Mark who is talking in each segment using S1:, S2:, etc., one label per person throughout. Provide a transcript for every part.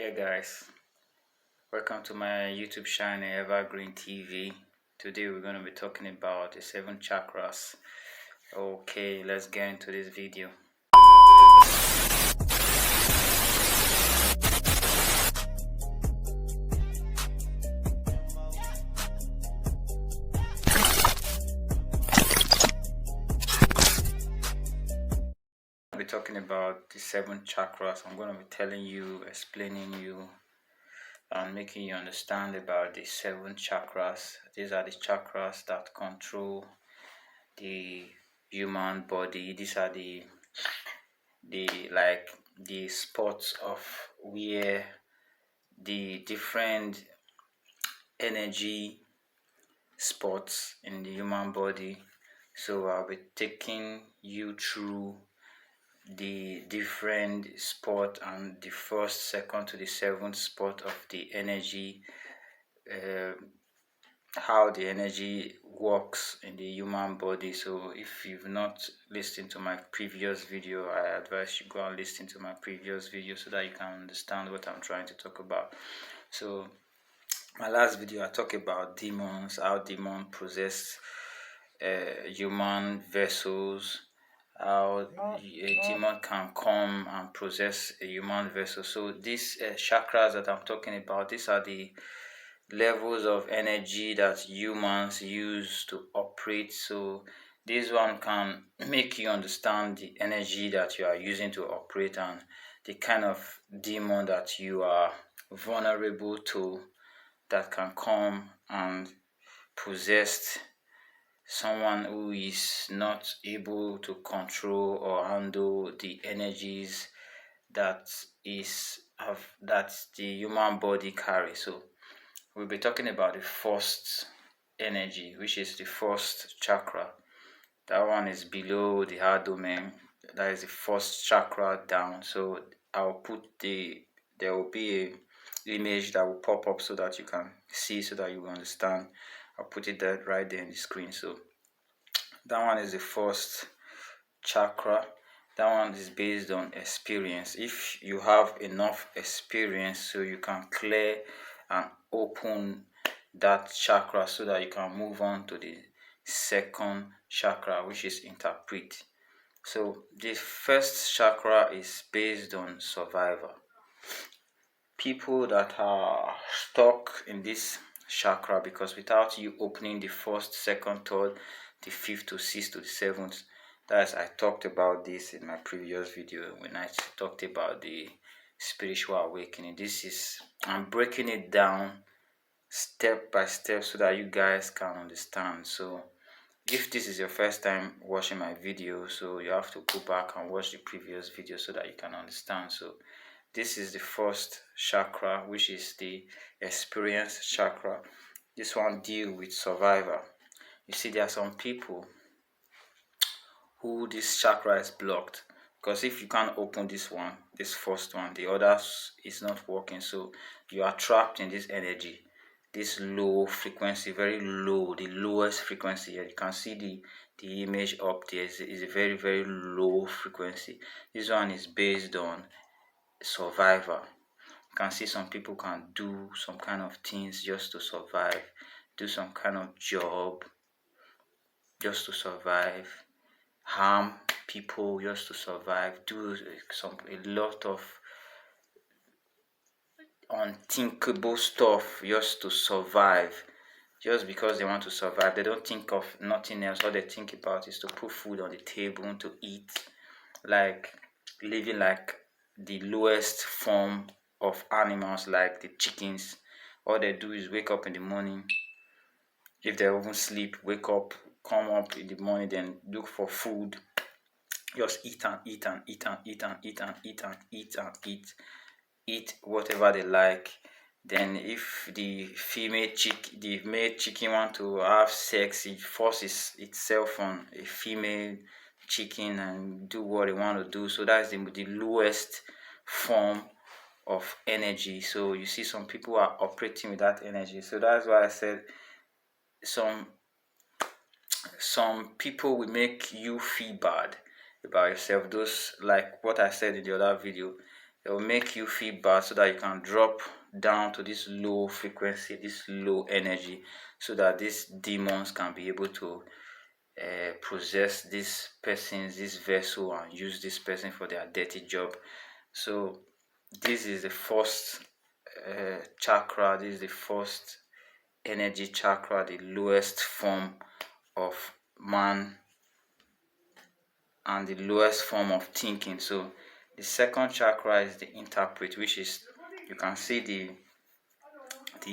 S1: Hey guys, welcome to my YouTube channel Evergreen TV. Today we're going to be talking about the 7 chakras. Okay, let's get into this video. We're talking about the 7 chakras. I'm going to be telling you, explaining you, and making you understand about the 7 chakras. These are the chakras that control the human body. These are the spots of where the different energy spots in the human body. So I'll be taking you through the different spot and the first, second to the 7th spot of the energy, how the energy works in the human body. So if you've not listened to my previous video, I advise you go and listen to my previous video so that you can understand what I'm trying to talk about. So my last video I talked about demons, how demons possess human vessels, how a demon can come and possess a human vessel. So these chakras that I'm talking about, these are the levels of energy that humans use to operate. So this one can make you understand the energy that you are using to operate and the kind of demon that you are vulnerable to that can come and possess someone who is not able to control or handle the energies that the human body carries. So we'll be talking about the first energy, which is the first chakra. That one is below the heart domain. That is the first chakra down. So I'll put there will be a image that will pop up so that you can see, so that you will understand. I'll put it there right there in the screen. So that one is the first chakra. That one is based on experience. If you have enough experience, so you can clear and open that chakra so that you can move on to the second chakra, which is interpret. So the first chakra is based on survival. People that are stuck in this chakra, because without you opening the first, second, third, the 5th to 6th to the 7th, that's, I talked about this in my previous video when I talked about the spiritual awakening. I'm breaking it down step by step so that you guys can understand. So if this is your first time watching my video, so you have to go back and watch the previous video so that you can understand. So this is the first chakra, which is the experience chakra. This one deals with survival. You see, there are some people who this chakra is blocked, because if you can't open this first one, the others is not working. So you are trapped in this energy, this low frequency, very low, the lowest frequency. You can see the image up there is a very, very low frequency. This one is based on survival. You can see some people can do some kind of things just to survive, do some kind of job just to survive, harm people just to survive, do a lot of unthinkable stuff just to survive, just because they want to survive. They don't think of nothing else. All they think about is to put food on the table, to eat, like living like the lowest form of animals, like the chickens. All they do is wake up in the morning. If they even sleep, wake up, come up in the morning, then look for food, just eat and eat and eat and eat and eat and eat and eat and eat whatever they like. Then if the male chicken want to have sex, it forces itself on a female chicken and do what they want to do. So that's the lowest form of energy. So you see some people are operating with that energy. So that's why I said some people will make you feel bad about yourself. Those, like what I said in the other video, It will make you feel bad so that you can drop down to this low frequency, this low energy, so that these demons can be able to possess this vessel and use this person for their dirty job. So this is the first chakra. This is the first energy chakra, the lowest form of man and the lowest form of thinking. So the second chakra is the interpret, which is, you can see the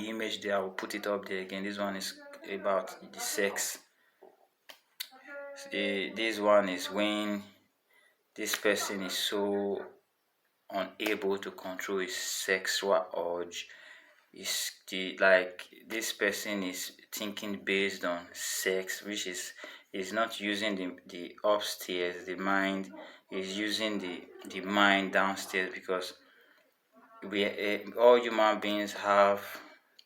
S1: image there. I will put it up there again. This one is about the sex. This one is when this person is so unable to control his sexual urge. Is this person is thinking based on sex, which is not using the upstairs, the mind, is using the mind downstairs, because we all human beings have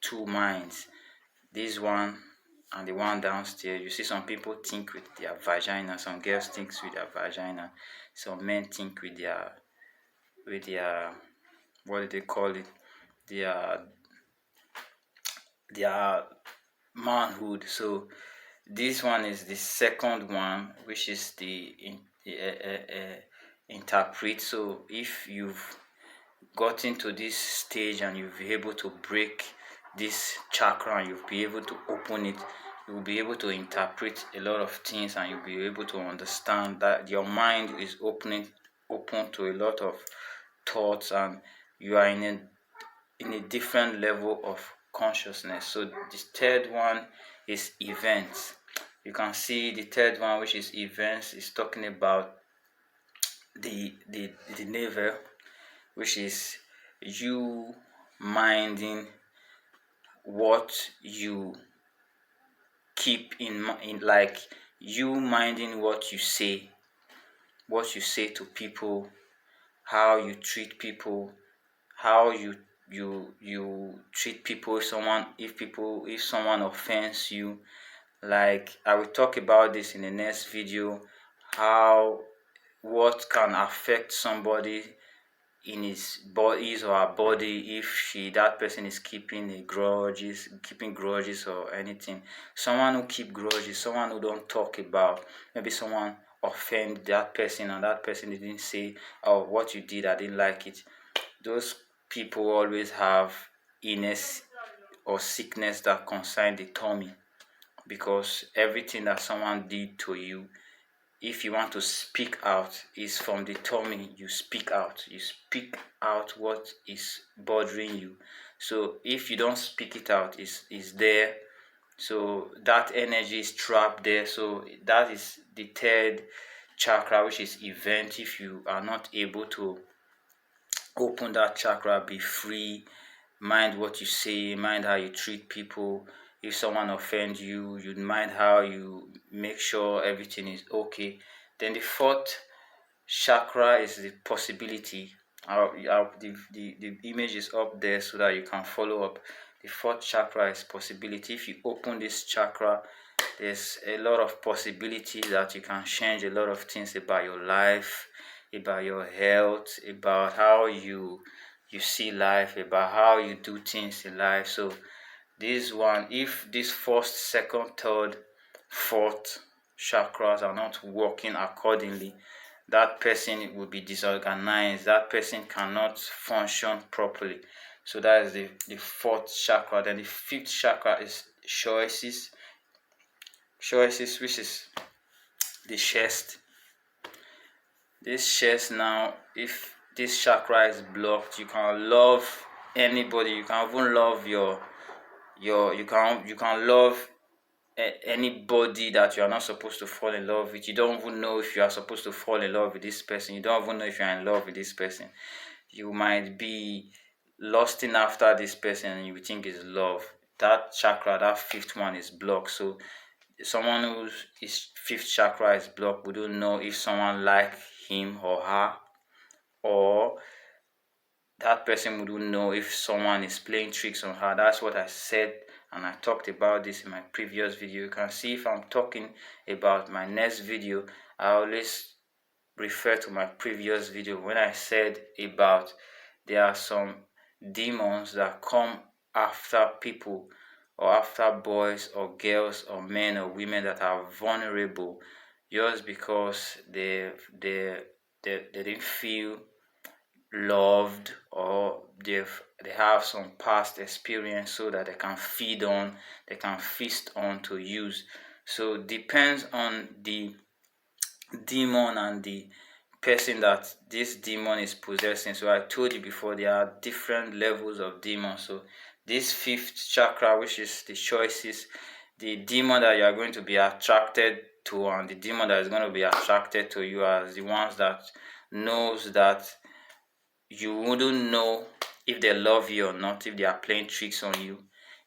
S1: two minds, this one and the one downstairs. You see, some people think with their vagina, some girls think with their vagina, some men think with their what do they call it, their manhood. So this one is the second one, which is the interpret. So if you've gotten to this stage and you'll be able to break this chakra and you'll be able to open it, you'll be able to interpret a lot of things, and you'll be able to understand that your mind is open to a lot of thoughts, and you are in a different level of consciousness. So the third one is events. You can see the third one, which is events, is talking about the navel, which is you minding what you keep in like you minding what you say to people, how you treat people, how you treat people. If someone offends you, like I will talk about this in the next video, what can affect somebody in his or her body if that person is keeping grudges or anything. Someone who keep grudges, someone who don't talk about, maybe someone offend that person and that person didn't say, oh, what you did, I didn't like it. Those people always have illness or sickness that concern the tummy, because everything that someone did to you, if you want to speak out, is from the tummy. You speak out what is bothering you. So if you don't speak it out, is there, so that energy is trapped there. So that is the third chakra, which is event. If you are not able to open that chakra, be free, mind what you say, mind how you treat people. If someone offends you, you mind how you make sure everything is okay. Then the fourth chakra is the possibility. The image is up there so that you can follow up. The fourth chakra is possibility. If you open this chakra, there's a lot of possibilities that you can change a lot of things about your life, about your health, about how you see life, about how you do things in life. So this one, if this first, second, third, fourth chakras are not working accordingly, that person will be disorganized. That person cannot function properly. So that is the fourth chakra. Then the fifth chakra is choices, which is the chest. This chest now, if this chakra is blocked, you can love anybody. You can even love you can love anybody that you are not supposed to fall in love with. You don't even know if you are supposed to fall in love with this person. You don't even know if you are in love with this person. You might be lusting after this person and you think it's love. That chakra, that fifth one, is blocked. So someone whose fifth chakra is blocked, we don't know if someone like him or her, or that person wouldn't know if someone is playing tricks on her. That's what I said, and I talked about this in my previous video. You can see if I'm talking about my next video, I always refer to my previous video when I said about there are some demons that come after people, or after boys or girls or men or women that are vulnerable, just because they didn't feel loved, or they have some past experience, so that they can feed on, they can feast on to use. So depends on the demon and the person that this demon is possessing. So I told you before, there are different levels of demons. So this fifth chakra, which is the choices, the demon that you are going to be attracted to, and the demon that is going to be attracted to you, are the ones that knows that you wouldn't know if they love you or not, if they are playing tricks on you,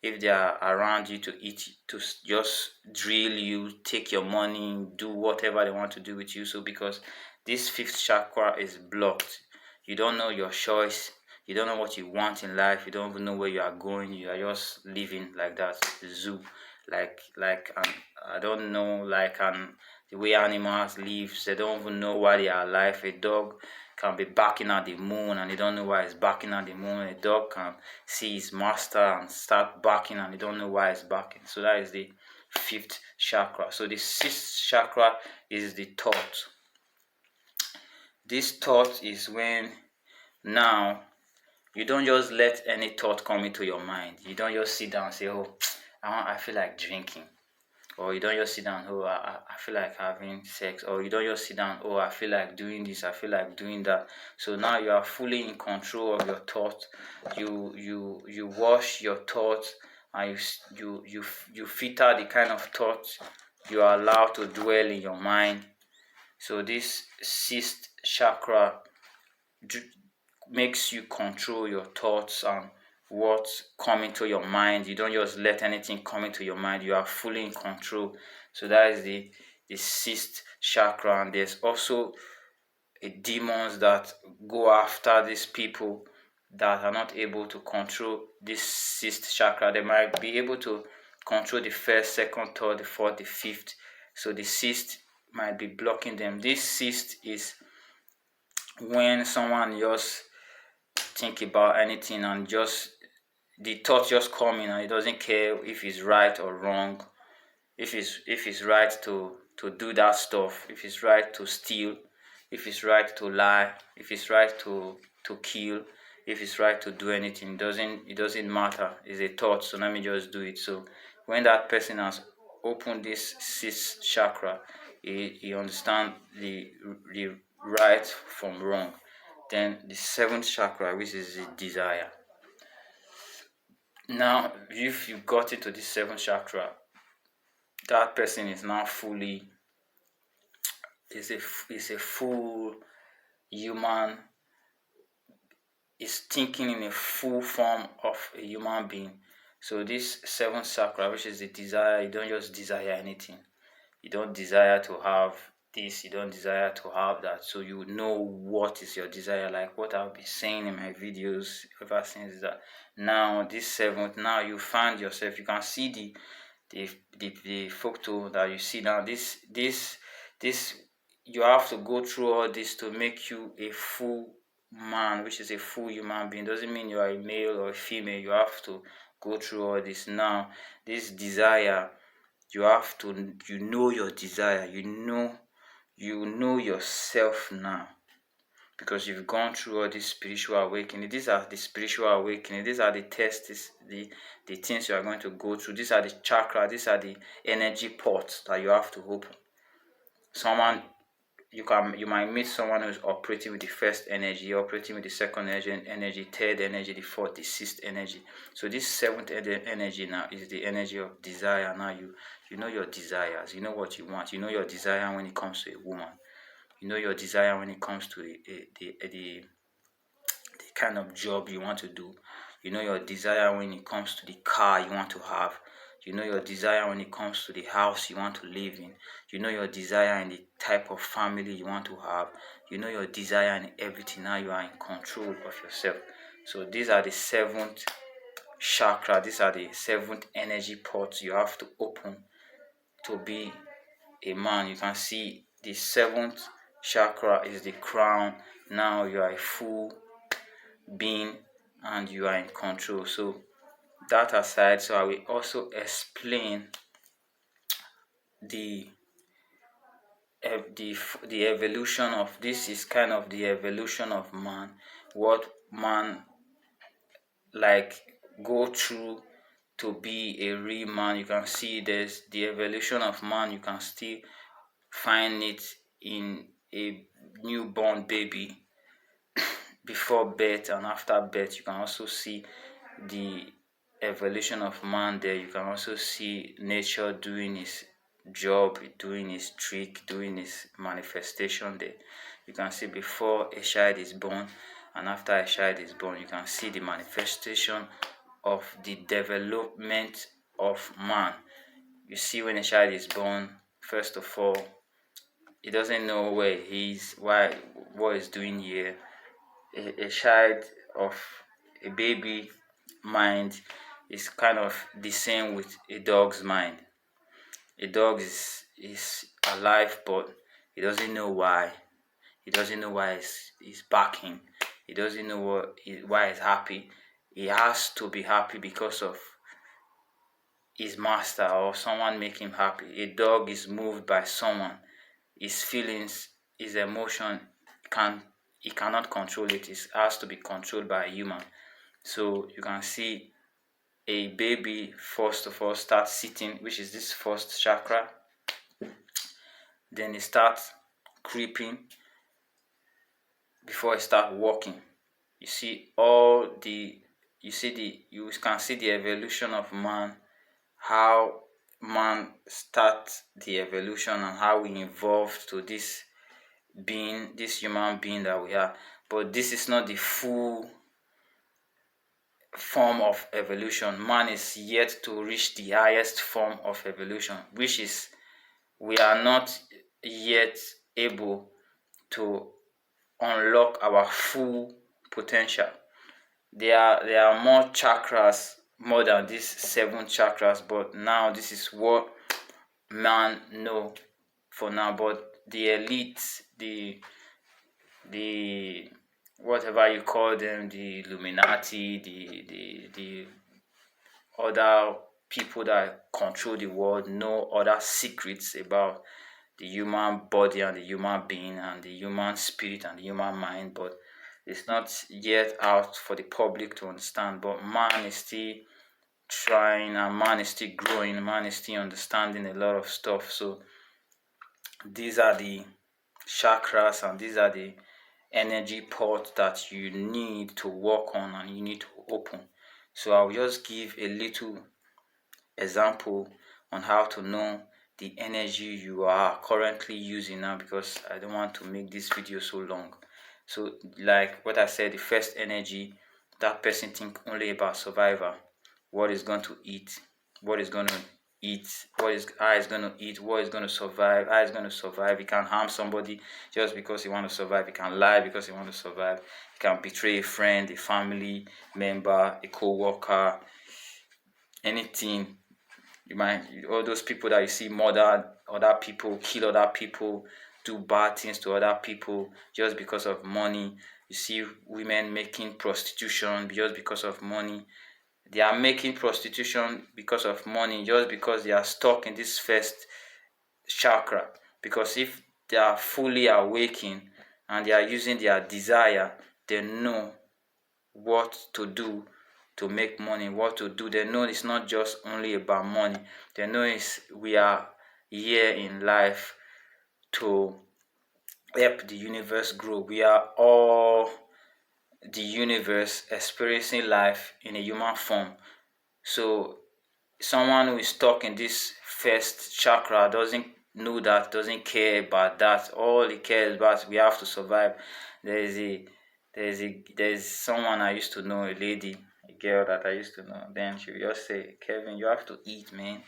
S1: if they are around you to eat, to just drill you, take your money, do whatever they want to do with you. So because this fifth chakra is blocked, you don't know your choice, you don't know what you want in life, you don't even know where you are going, you are just living like that zoo, like I don't know, like the way animals live. They don't even know why they are alive. A dog can be barking at the moon and they don't know why it's barking at the moon. A dog can see his master and start barking and they don't know why it's barking. So that is the fifth chakra. So the sixth chakra is the thought. This thought is when now you don't just let any thought come into your mind. You don't just sit down and say, oh, I feel like drinking. Or you don't just sit down, oh, I feel like having sex. Or you don't just sit down, oh, I feel like doing this, I feel like doing that. So now you are fully in control of your thoughts. You wash your thoughts, and you filter the kind of thoughts you are allowed to dwell in your mind. So this sixth chakra makes you control your thoughts and what's coming to your mind. You don't just let anything come into your mind. You are fully in control. So that is the sixth chakra. And there's also demons that go after these people that are not able to control this sixth chakra. They might be able to control the first, second, third, the fourth, the fifth. So the sixth might be blocking them. This sixth is when someone just think about anything and just the thought just coming and it doesn't care if it's right or wrong, if it's right to do that stuff, if it's right to steal, if it's right to lie, if it's right to kill, if it's right to do anything. It doesn't matter. It's a thought, so let me just do it. So when that person has opened this sixth chakra, he understands the right from wrong. Then the seventh chakra, which is the desire. Now, if you got into the seventh chakra, that person is now fully is a full human, is thinking in a full form of a human being. So this seventh chakra, which is the desire, you don't just desire anything. You don't desire to have this, you don't desire to have that. So you know what is your desire. Like what I'll be saying in my videos ever since, is that now this seventh, now you find yourself, you can see the photo that you see now. This you have to go through all this to make you a full man, which is a full human being. Doesn't mean you are a male or a female. You have to go through all this. Now this desire, you have to, know your desire, you know yourself now, because you've gone through all this spiritual awakening. These are the spiritual awakening, these are the tests, the things you are going to go through. These are the chakra, these are the energy ports that you have to open. You might meet someone who's operating with the first energy, operating with the second energy, third energy, the fourth, the sixth energy. So this seventh energy now is the energy of desire. Now you know your desires, you know what you want, you know your desire when it comes to a woman, you know your desire when it comes to the kind of job you want to do, you know your desire when it comes to the car you want to have, you know your desire when it comes to the house you want to live in, you know your desire in the type of family you want to have, you know your desire in everything. Now you are in control of yourself. So these are the seventh chakra, these are the seventh energy ports you have to open to be a man. You can see the seventh chakra is the crown. Now you are a full being and you are in control. So that aside, so I will also explain the the evolution of this. Is kind of the evolution of man, what man like go through to be a real man. You can see there's the evolution of man. You can still find it in a newborn baby before birth and after birth. You can also see the evolution of man there. You can also see nature doing its job, doing its trick, doing its manifestation there. You can see before a child is born and after a child is born, you can see the manifestation of the development of man. You see, when a child is born, first of all, he doesn't know where he is, what he's doing here. A child of a baby mind is kind of the same with a dog's mind. A dog is alive, but he doesn't know why. He doesn't know why he's barking. He doesn't know why he's happy. He has to be happy because of his master or someone make him happy. A dog is moved by someone. His feelings, his emotion, he cannot control it. It has to be controlled by a human. So you can see a baby first of all starts sitting, which is this first chakra. Then it starts creeping before it starts walking. You can see the evolution of man, how man starts the evolution and how we evolved to this being, this human being that we are. But this is not the full form of evolution. Man is yet to reach the highest form of evolution, which is we are not yet able to unlock our full potential. There are more chakras, more than these 7 chakras, but now this is what man know for now. But the elites, the whatever you call them, the Illuminati, the other people that control the world, know other secrets about the human body and the human being and the human spirit and the human mind, but it's not yet out for the public to understand. But man is still trying, and man is still growing, man is still understanding a lot of stuff. So these are the chakras and these are the energy ports that you need to work on and you need to open. So I'll just give a little example on how to know the energy you are currently using now, because I don't want to make this video so long. So like what I said, the first energy, that person think only about survival, what is going to eat, what is going to eat, how is going to eat, what is going to survive, how is going to survive. He can harm somebody just because he want to survive. He can lie because he want to survive. He can betray a friend, a family member, a co-worker, anything. All those people that you see murder other people, kill other people, do bad things to other people just because of money. You see women making prostitution just because of money. They are making prostitution because of money, just because they are stuck in this first chakra. Because if they are fully awakened and they are using their desire, they know what to do to make money, what to do. They know it's not just only about money. They know we are here in life to help the universe grow. We are all the universe experiencing life in a human form. So someone who is stuck in this first chakra doesn't know that, doesn't care about that. All he cares about, we have to survive. There's someone I used to know, a lady, a girl that I used to know. Then she would just say, Kevin, you have to eat, man.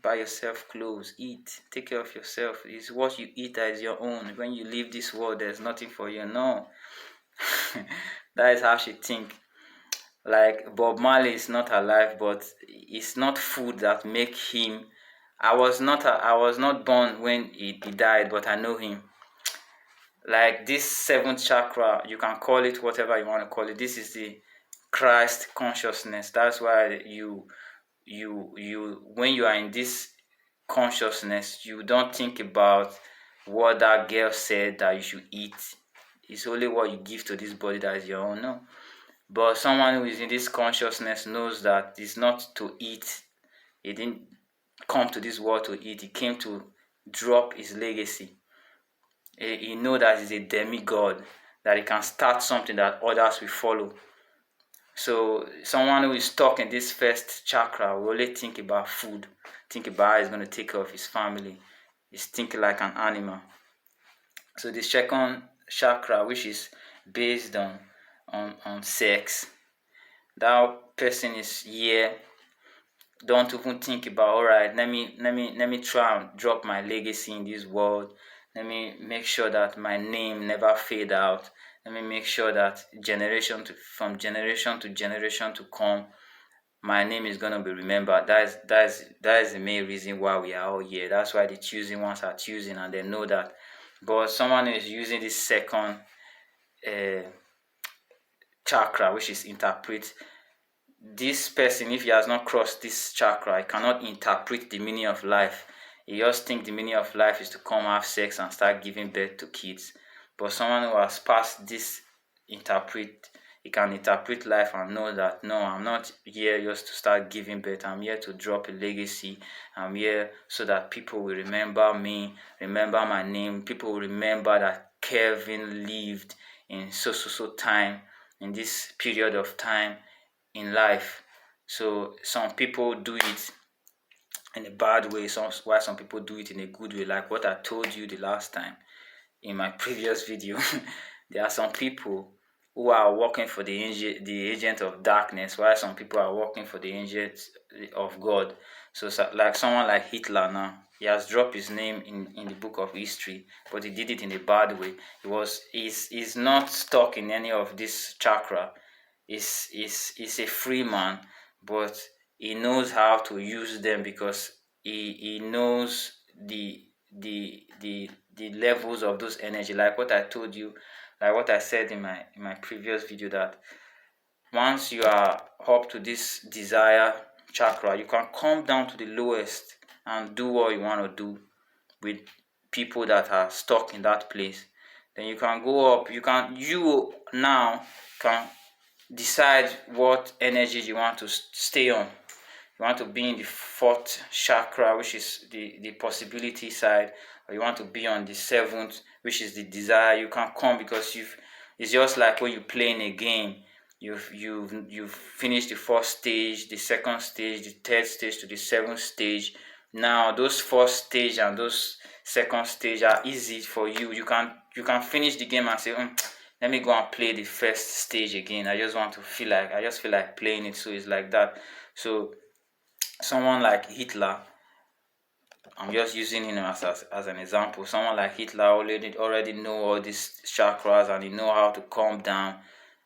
S1: Buy yourself clothes, eat, take care of yourself. It's what you eat that is your own. When you leave this world, there's nothing for you. No. That is how she think. Like Bob Marley is not alive, but it's not food that make him. I was not born when he died, but I know him. Like this seventh chakra, you can call it whatever you want to call it. This is the Christ consciousness. That's why you when you are in this consciousness, you don't think about what that girl said that you should eat. It's only what you give to this body that is your own. No. But someone who is in this consciousness knows that it's not to eat. He didn't come to this world to eat. He came to drop his legacy. He know that he's a demigod, that he can start something that others will follow. So someone who is stuck in this first chakra will only think about food, think about how he's going to take care of his family. He's thinking like an animal. So the second chakra, which is based on sex, that person is here. Don't even think about, all right, let me try and drop my legacy in this world. Let me make sure that my name never fade out. Let me make sure that from generation to generation to come, my name is gonna be remembered. That is the main reason why we are all here. That's why the choosing ones are choosing, and they know that. But someone is using this second chakra, which is interpret. This person, if he has not crossed this chakra, he cannot interpret the meaning of life. He just think the meaning of life is to come have sex and start giving birth to kids. But someone who has passed this interpret, he can interpret life and know that, no, I'm not here just to start giving birth. I'm here to drop a legacy. I'm here so that people will remember me, remember my name. People will remember that Kevin lived in so time, in this period of time in life. So some people do it in a bad way, while some people do it in a good way. Like what I told you the last time in my previous video. There are some people who are working for the agent of darkness, while some people are working for the agent of God. So like someone like Hitler now, he has dropped his name in the book of history, but he did it in a bad way. He's not stuck in any of this chakra. Is a free man, but he knows how to use them because he knows the levels of those energy. Like what I told you, like what I said in my previous video, that once you are up to this desire chakra, you can come down to the lowest and do what you want to do with people that are stuck in that place. Then you can go up. You now can decide what energy you want to stay on. You want to be in the fourth chakra, which is the possibility side, or you want to be on the seventh, which is the desire. You can come because it's just like when you play in a game. You've finished the first stage, the second stage, the third stage to the seventh stage. Now those first stage and those second stage are easy for you. You can finish the game and say, let me go and play the first stage again. I just feel like playing it. So it's like that. So someone like Hitler, I'm just using him as an example. Someone like Hitler already know all these chakras, and he know how to calm down,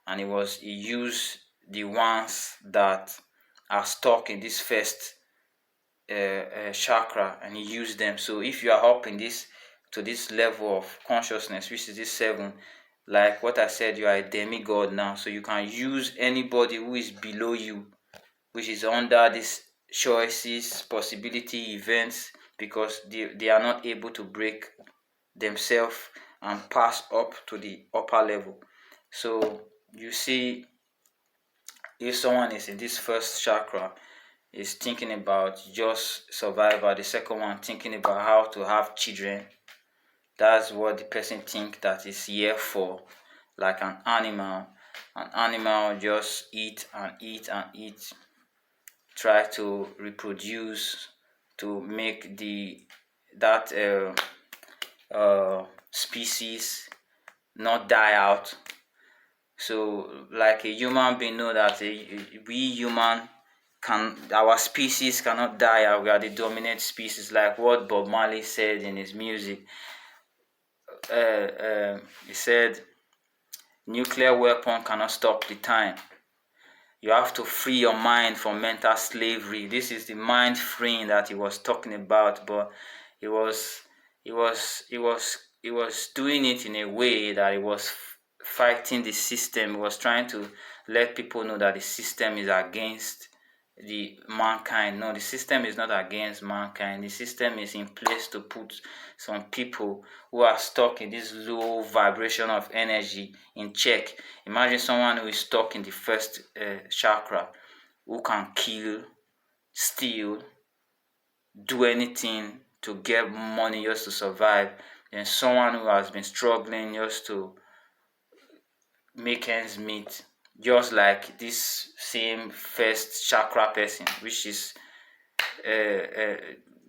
S1: and he used the ones that are stuck in this first chakra, and he used them. So if you are up in this to this level of consciousness, which is this 7, like what I said, you are a demigod now, so you can use anybody who is below you, which is under these choices, possibility, events, because they are not able to break themselves and pass up to the upper level. So you see, if someone is in this first chakra, is thinking about just survival, the second one thinking about how to have children. That's what the person think that is here for. Like an animal just eat and eat and eat, try to reproduce, to make that species not die out. So like a human being know that we human our species cannot die out. We are the dominant species, like what Bob Marley said in his music. He said, nuclear weapon cannot stop the time. You have to free your mind from mental slavery. This is the mind freeing that he was talking about, but he was was doing it in a way that it was fighting the system. It was trying to let people know that the system is against the mankind. No, the system is not against mankind. The system is in place to put some people who are stuck in this low vibration of energy in check. Imagine someone who is stuck in the first chakra, who can kill, steal, do anything to get money just to survive, and someone who has been struggling just to make ends meet, just like this same first chakra person, which is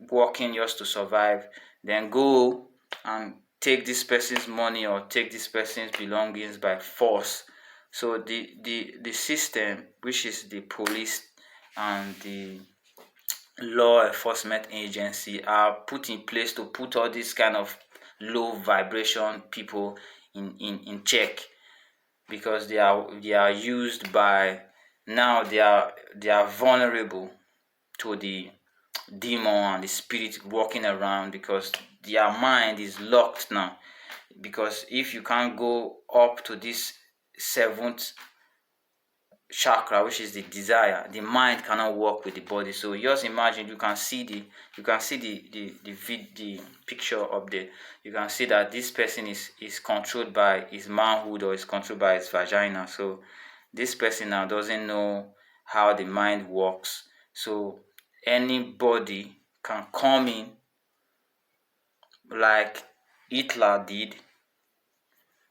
S1: working just to survive, then go and take this person's money or take this person's belongings by force. So the system, which is the police and the law enforcement agency, are put in place to put all these kind of low vibration people in check, because they are used by, now they are vulnerable to the demon and the spirit walking around, because their mind is locked now. Because if you can't go up to this seventh chakra, which is the desire, the mind cannot work with the body. So just imagine, you can see the picture up there. You can see that this person is controlled by his manhood, or is controlled by his vagina. So this person now doesn't know how the mind works. So anybody can come in, like Hitler did,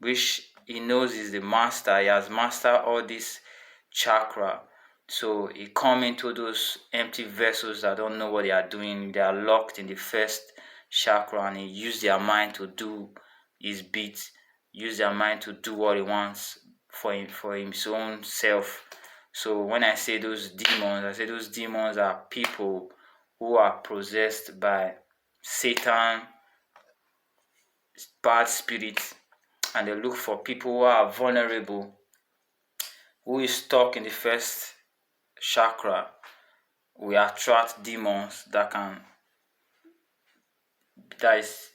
S1: which he knows is the master. He has mastered all this chakra. So he come into those empty vessels that don't know what they are doing. They are locked in the first chakra, and he use their mind to do his bit, use their mind to do what he wants for his own self. So when I say those demons, I say those demons are people who are possessed by Satan, bad spirits, and they look for people who are vulnerable, who is stuck in the first chakra. We attract demons that is,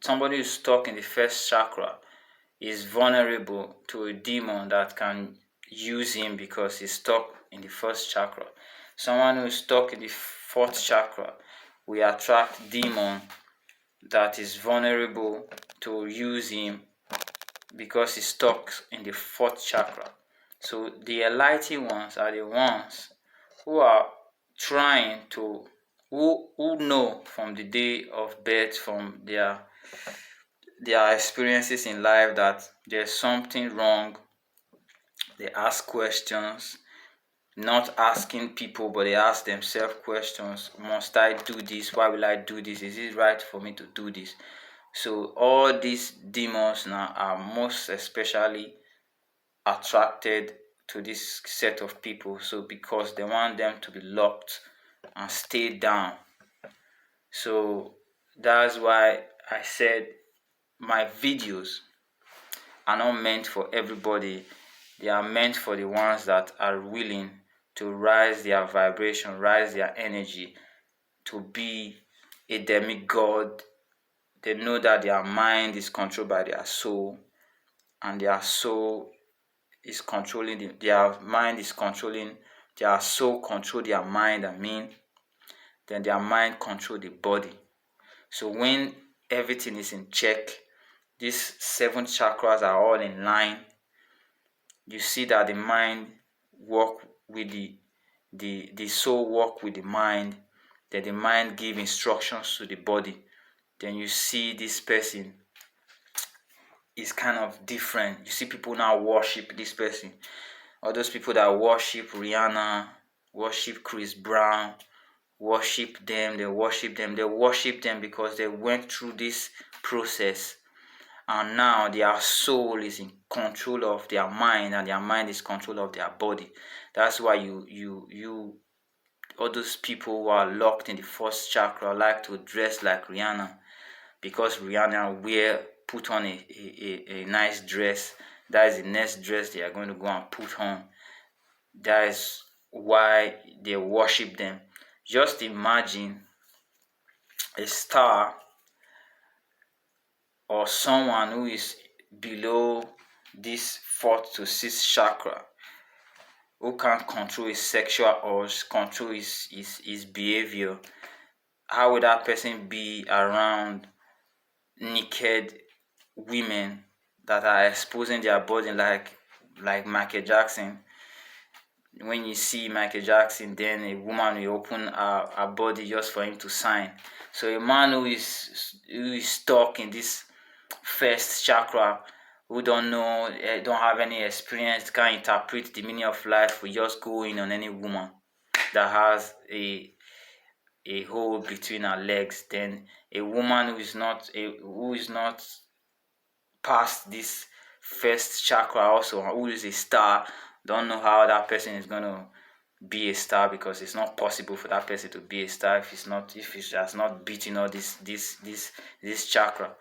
S1: somebody who is stuck in the first chakra is vulnerable to a demon that can use him because he's stuck in the first chakra. Someone who is stuck in the fourth chakra, we attract demon that is vulnerable to use him because he's stuck in the fourth chakra. So the enlightened ones are the ones who are trying to, who know from the day of birth, from their experiences in life, that there's something wrong. They ask questions, not asking people, but they ask themselves questions. Must I do this? Why will I do this? Is it right for me to do this? So all these demons now are most especially attracted to this set of people. So because they want them to be locked and stay down. So that's why I said my videos are not meant for everybody. They are meant for the ones that are willing to rise their vibration, rise their energy, to be a demigod. They know that their mind is controlled by their soul, and their soul is controlling their mind is controlling their soul, control their mind, then their mind control the body. So when everything is in check, these 7 chakras are all in line, you see that the mind work with the soul work with the mind, then the mind give instructions to the body. Then you see this person is kind of different. You see people now worship this person. All those people that worship Rihanna, worship Chris Brown, worship them because they went through this process, and now their soul is in control of their mind, and their mind is control of their body. That's why you all those people who are locked in the first chakra like to dress like Rihanna, because Rihanna put on a nice dress. That is the next dress they are going to go and put on. That is why they worship them. Just imagine a star or someone who is below this 4th to 6th chakra, who can't control his sexual urge, control his behavior, how would that person be around naked women that are exposing their body like Michael Jackson? When you see Michael Jackson, then a woman will open her body just for him to sign. So a man who is stuck in this first chakra, who don't know, don't have any experience, can't interpret the meaning of life, will just go in on any woman that has a hole between her legs. Then a woman who is not past this first chakra, also who is a star, don't know how that person is going to be a star, because it's not possible for that person to be a star if it has not beaten all this chakra.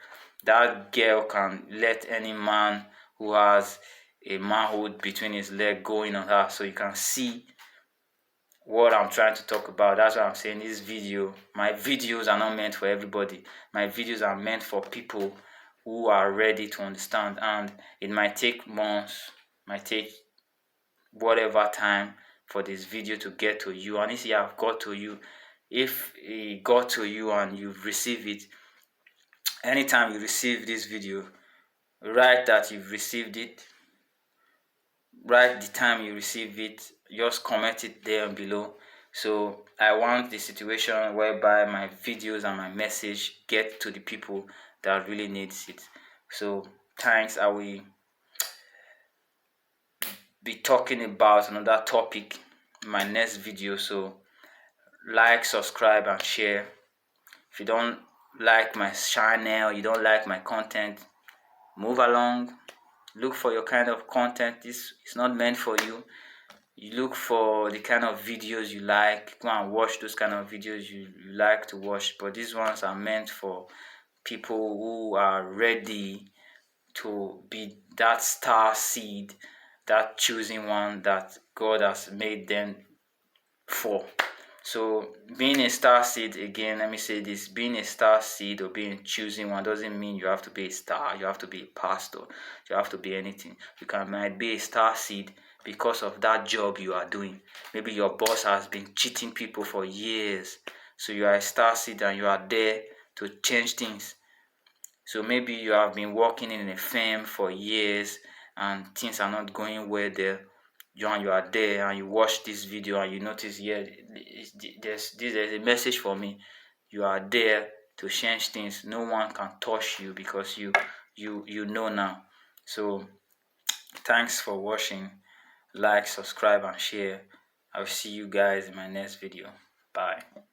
S1: That girl can let any man who has a manhood between his leg going on her. So you can see what I'm trying to talk about. That's why I'm saying this video, my videos are not meant for everybody. My videos are meant for people who are ready to understand, and it might take months, might take whatever time for this video to get to you. And if it have got to you, if it got to you and you've received it, anytime you receive this video, write that you've received it, write the time you receive it, just comment it there below. So I want the situation whereby my videos and my message get to the people that really needs it. So thanks. I will be talking about another topic in my next video. So like, subscribe and share. If you don't like my channel, you don't like my content, move along, look for your kind of content. This is not meant for you. You look for the kind of videos you like, go and watch those kind of videos you like to watch. But these ones are meant for people who are ready to be that star seed, that choosing one that God has made them for. So being a star seed, again, let me say this, being a star seed or being choosing one doesn't mean you have to be a star, you have to be a pastor, you have to be anything. Might be a star seed because of that job you are doing. Maybe your boss has been cheating people for years, so you are a star seed and you are there to change things. So maybe you have been working in a firm for years and things are not going well there. You are there and you watch this video and you notice, yeah, there's a message for me. You are there to change things. No one can touch you because you know now. So thanks for watching. Like, subscribe and share. I'll see you guys in my next video. Bye.